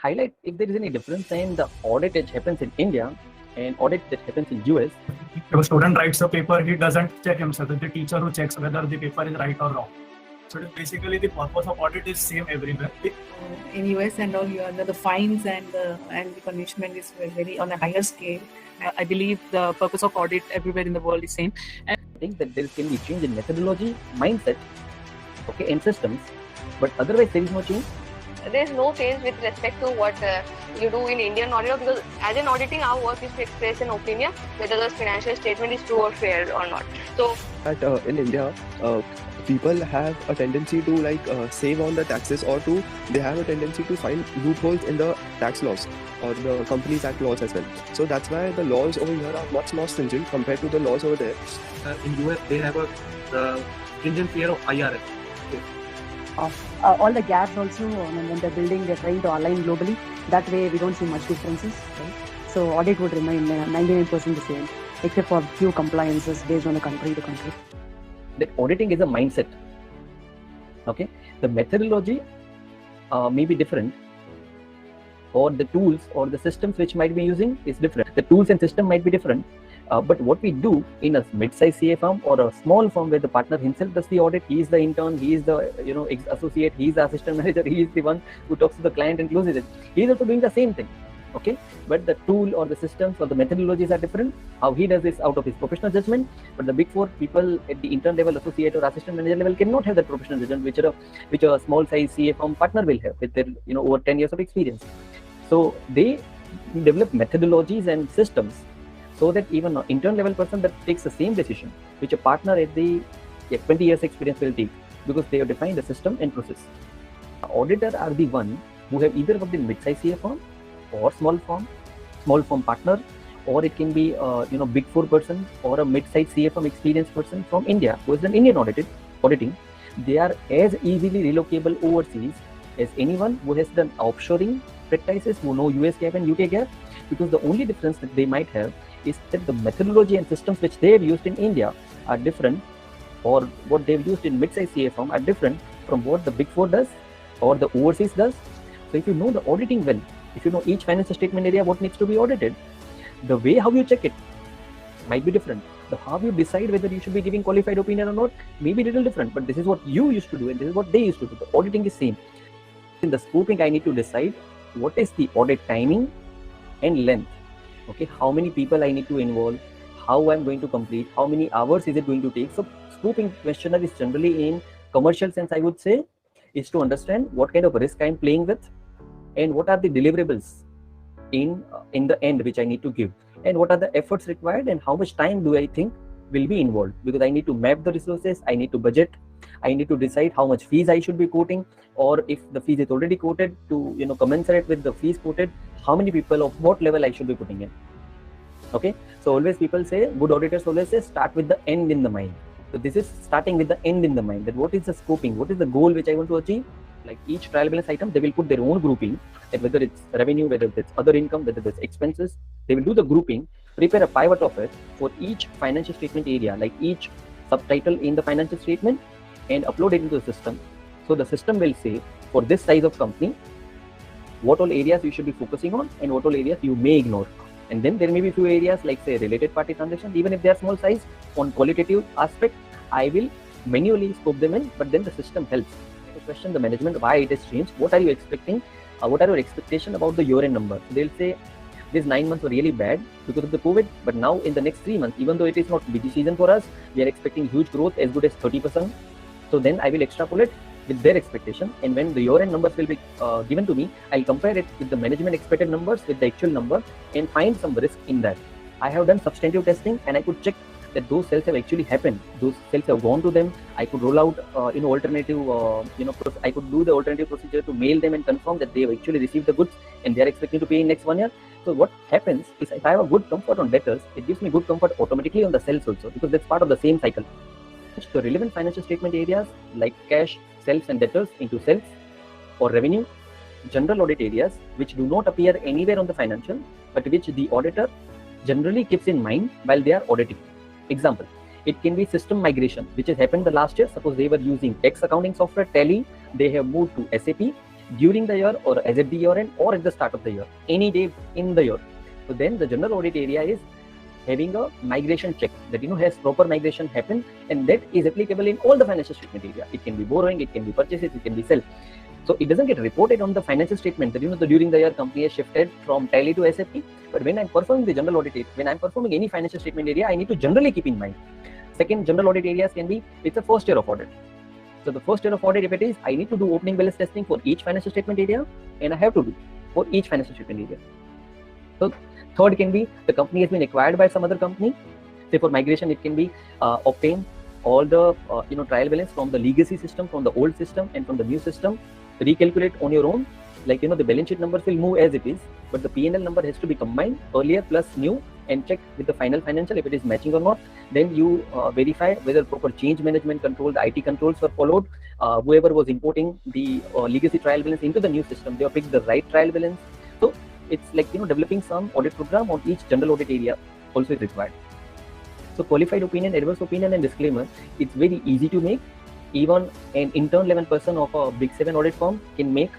highlight if there is any difference in the audit which happens in India and audit that happens in US. If a student writes a paper, he doesn't check himself. It's the teacher who checks whether the paper is right or wrong. So basically, the purpose of audit is same everywhere. In US and all, the fines and the punishment is very on a higher scale. I believe the purpose of audit everywhere in the world is same. And I think that there can be change in methodology, mindset, okay, and systems, but otherwise there is no change. There is no change with respect to what you do in Indian audit, because as an auditing, our work is to express an opinion whether the financial statement is true or fair or not. So, in India, people have a tendency to save on the taxes, or they have a tendency to find loopholes in the tax laws or the Companies Act laws as well. So that's why the laws over here are much more stringent compared to the laws over there. In US, they have the stringent fear of IRS. All the gaps also, when they're building, they're trying to align globally. That way, we don't see much differences. Right? So audit would remain 99% the same, except for few compliances based on the country to country. That auditing is a mindset. Okay, the methodology may be different, or the tools or the systems which might be using is different. The tools and system might be different. But what we do in a mid-size CA firm or a small firm where the partner himself does the audit, he is the intern, he is the associate, he is the assistant manager, he is the one who talks to the client and closes it. He is also doing the same thing. Okay, but the tool or the systems or the methodologies are different. How he does this out of his professional judgment, but the big four people at the intern level, associate or assistant manager level cannot have that professional judgment which a small size CA firm partner will have with their over 10 years of experience. So they develop methodologies and systems so that even an intern level person that takes the same decision which a partner at the 20 years experience will take, because they have defined the system and process. Auditors are the one who have either worked in mid-size CA firm or small firm partner, or it can be big four person or a mid-size CA firm experienced person from India who has done Indian auditing. They are as easily relocable overseas as anyone who has done offshoring practices, who know US GAAP and UK GAAP, because the only difference that they might have is that the methodology and systems which they have used in India are different, or what they've used in mid-size CA firm are different from what the big four does or the overseas does. So if you know the auditing well, if you know each financial statement area what needs to be audited, the way how you check it might be different. The how you decide whether you should be giving qualified opinion or not may be a little different, but this is what you used to do and this is what they used to do. The auditing is same. In the scoping, I need to decide what is the audit timing and length. Okay, how many people I need to involve, how I'm going to complete, how many hours is it going to take. So scoping questionnaire is generally in commercial sense, I would say, is to understand what kind of risk I'm playing with and what are the deliverables in the end which I need to give, and what are the efforts required and how much time do I think will be involved, because I need to map the resources, I need to budget, I need to decide how much fees I should be quoting, or if the fees is already quoted, to commensurate with the fees quoted, how many people of what level I should be putting in. Okay, so always people say, good auditors always say, start with the end in the mind. So this is starting with the end in the mind, that what is the scoping, what is the goal which I want to achieve. Like each trial balance item, they will put their own grouping, that whether it's revenue, whether it's other income, whether it's expenses, they will do the grouping, prepare a pivot of it for each financial statement area, like each subtitle in the financial statement, and upload it into the system. So the system will say, for this size of company, what all areas you should be focusing on and what all areas you may ignore. And then there may be few areas like say related party transactions, even if they are small size, on qualitative aspect, I will manually scope them in, but then the system helps. To question the management why it has changed, what are you expecting, what are your expectation about the year-end number. So they'll say, these 9 months were really bad because of the COVID, but now in the next 3 months, even though it is not busy season for us, we are expecting huge growth as good as 30%. So then I will extrapolate with their expectation, and when the year-end numbers will be given to me, I'll compare it with the management expected numbers with the actual number and find some risk in that. I have done substantive testing and I could check that those sales have actually happened. Those sales have gone to them. I could roll out alternative, I could do the alternative procedure to mail them and confirm that they have actually received the goods and they are expecting to pay in next 1 year. So what happens is, if I have a good comfort on debtors, it gives me good comfort automatically on the sales also, because that's part of the same cycle. The relevant financial statement areas like cash, sales and debtors into sales or revenue, general audit areas which do not appear anywhere on the financial, but which the auditor generally keeps in mind while they are auditing. Example, it can be system migration, which has happened the last year. Suppose they were using X accounting software, Tally, they have moved to SAP, during the year or as at the year end or at the start of the year, any day in the year. So then the general audit area is having a migration check that has proper migration happen, and that is applicable in all the financial statement area. It can be borrowing, it can be purchases, it can be sell. So it doesn't get reported on the financial statement that the during the year company has shifted from Tally to SAP. But when I'm performing the general audit, when I'm performing any financial statement area, I need to generally keep in mind. Second, general audit areas can be, it's a first year of audit. So the first year of audit, if it is, I need to do opening balance testing for each financial statement area, and I have to do for each financial statement area. So third can be, the company has been acquired by some other company. Say for migration, it can be obtain all the trial balance from the legacy system, from the old system and from the new system, recalculate on your own. Like the balance sheet numbers will move as it is, but the P&L number has to be combined, earlier plus new, and check with the final financial if it is matching or not. Then you verify whether proper change management control, the IT controls were followed. Whoever was importing the legacy trial balance into the new system, they have picked the right trial balance. So it's like developing some audit program on each general audit area also is required. So qualified opinion, adverse opinion, and disclaimer, it's very easy to make. Even an intern level person of a Big 7 audit firm can make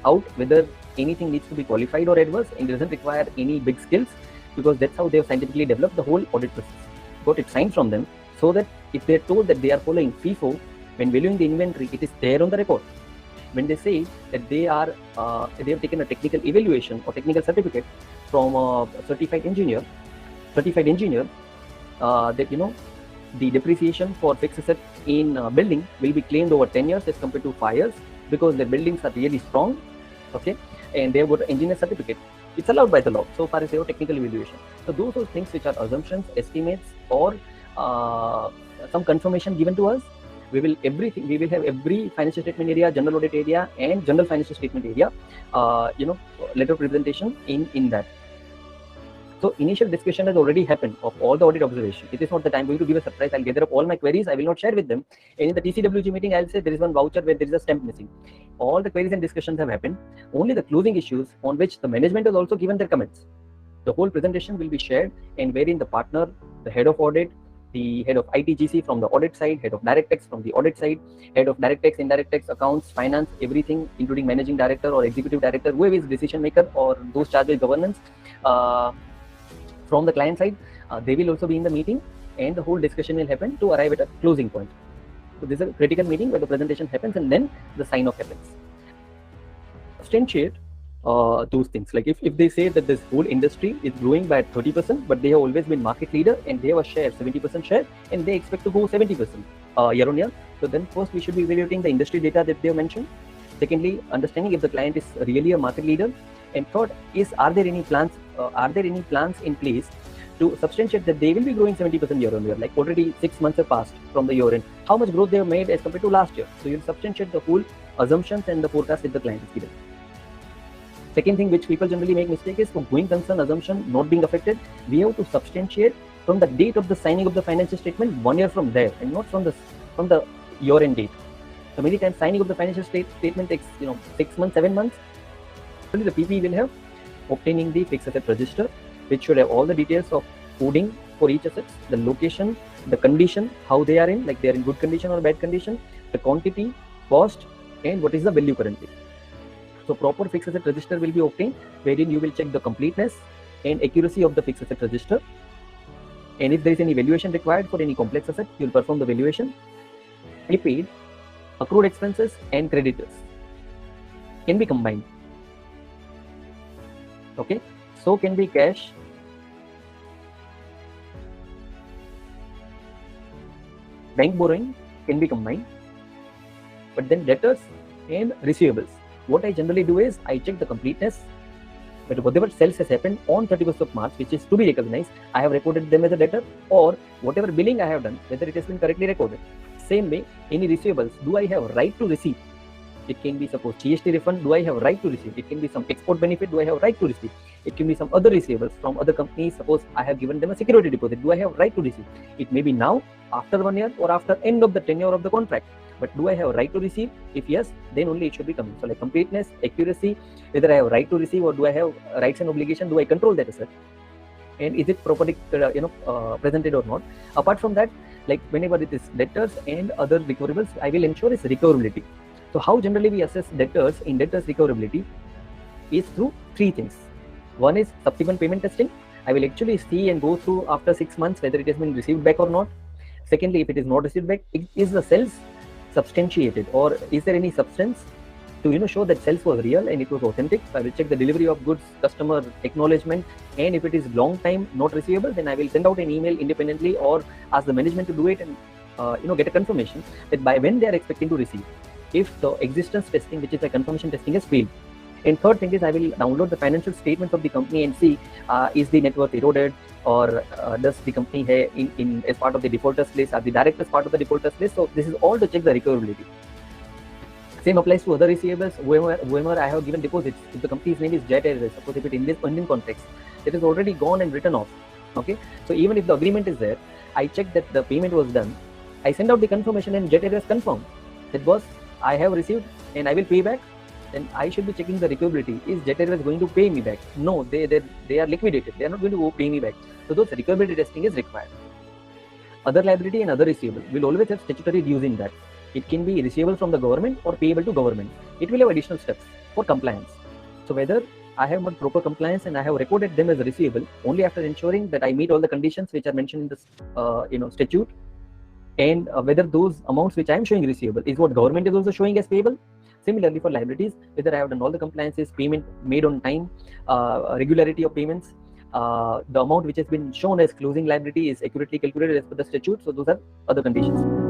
out whether anything needs to be qualified or adverse, and it doesn't require any big skills, because that's how they have scientifically developed the whole audit process. Got it signed from them, so that if they're told that they are following FIFO, when valuing the inventory, it is there on the record. When they say that they have taken a technical evaluation or technical certificate from a certified engineer, that the depreciation for fixed asset in building will be claimed over 10 years as compared to 5 years, because the buildings are really strong, okay, and they have got an engineer certificate. It's allowed by the law so far as they have technical evaluation. So those are things which are assumptions, estimates, or some confirmation given to us. We will have every financial statement area, general audit area, and general financial statement area, letter of representation in that. So initial discussion has already happened of all the audit observation. It is not that I'm going to give a surprise. I'll gather up all my queries. I will not share with them. And in the TCWG meeting, I'll say there is one voucher where there is a stamp missing. All the queries and discussions have happened. Only the closing issues on which the management has also given their comments. The whole presentation will be shared, and wherein the partner, the head of audit, the head of ITGC from the audit side, head of direct tax from the audit side, head of direct tax, indirect tax, accounts, finance, everything, including managing director or executive director, whoever is decision maker or those charged with governance, from the client side, they will also be in the meeting, and the whole discussion will happen to arrive at a closing point. So this is a critical meeting where the presentation happens and then the sign off happens. Substantiate those things. Like if they say that this whole industry is growing by 30%, but they have always been market leader and they have a share, 70% share, and they expect to go 70% year on year. So then first we should be evaluating the industry data that they have mentioned. Secondly, understanding if the client is really a market leader. And third is, are there any plans in place to substantiate that they will be growing 70% year on year? Like already 6 months have passed from the year end. How much growth they have made as compared to last year? So you'll substantiate the whole assumptions and the forecast that the client is given. Second thing which people generally make mistake is, for going concern assumption not being affected, we have to substantiate from the date of the signing of the financial statement 1 year from there, and not from the year end date. So many times signing of the financial statement takes 6 months, 7 months. The PP will have obtaining the fixed asset register, which should have all the details of coding for each asset, the location, the condition, how they are in, like they are in good condition or bad condition, the quantity, cost, and what is the value currently. So proper fixed asset register will be obtained, wherein you will check the completeness and accuracy of the fixed asset register. And if there is any valuation required for any complex asset, you will perform the valuation. Prepaid, accrued expenses, and creditors can be combined. Okay, so can be cash, bank borrowing can be combined, but then debtors and receivables. What I generally do is I check the completeness, but whatever sales has happened on 31st of March, which is to be recognized, I have recorded them as a debtor, or whatever billing I have done, whether it has been correctly recorded. Same way, any receivables, do I have right to receive? It can be, suppose, GST refund, do I have right to receive? It can be some export benefit, do I have right to receive? It can be some other receivables from other companies, suppose I have given them a security deposit, do I have right to receive? It may be now, after 1 year, or after end of the tenure of the contract. But do I have a right to receive? If yes, then only it should be coming. So like completeness, accuracy, whether I have right to receive or do I have rights and obligation, do I control that asset? And is it properly presented or not? Apart from that, like whenever it is debtors and other recoverables, I will ensure its recoverability. So how generally we assess debtors in debtors recoverability is through three things. One is subsequent payment testing. I will actually see and go through after 6 months whether it has been received back or not. Secondly, if it is not received back, is the sales substantiated, or is there any substance to show that sales was real and it was authentic? So I will check the delivery of goods, customer acknowledgement, and if it is long time not receivable, then I will send out an email independently or ask the management to do it and get a confirmation that by when they are expecting to receive, if the existence testing, which is a confirmation testing, has failed. And third thing is I will download the financial statements of the company and see is the net worth eroded, or does the company have in as part of the defaulters list, are the directors part of the defaulters list? So this is all to check the recoverability. Same applies to other receivables. Whoever I have given deposits, if the company's name is Jet Airways, suppose if it in this Indian context, it is already gone and written off. Okay, so even if the agreement is there, I check that the payment was done. I send out the confirmation and Jet Airways confirm that was I have received and I will pay back. Then I should be checking the recoverability. Is Jet Airways going to pay me back? No, they are liquidated. They are not going to pay me back. So those recoverability testing is required. Other liability and other receivable will always have statutory dues in that. It can be receivable from the government or payable to government. It will have additional steps for compliance. So whether I have not proper compliance and I have recorded them as a receivable only after ensuring that I meet all the conditions which are mentioned in this statute, and whether those amounts which I am showing receivable is what government is also showing as payable. Similarly, for liabilities, whether I have done all the compliances, payment made on time, regularity of payments, the amount which has been shown as closing liability is accurately calculated as per the statute. So those are other conditions.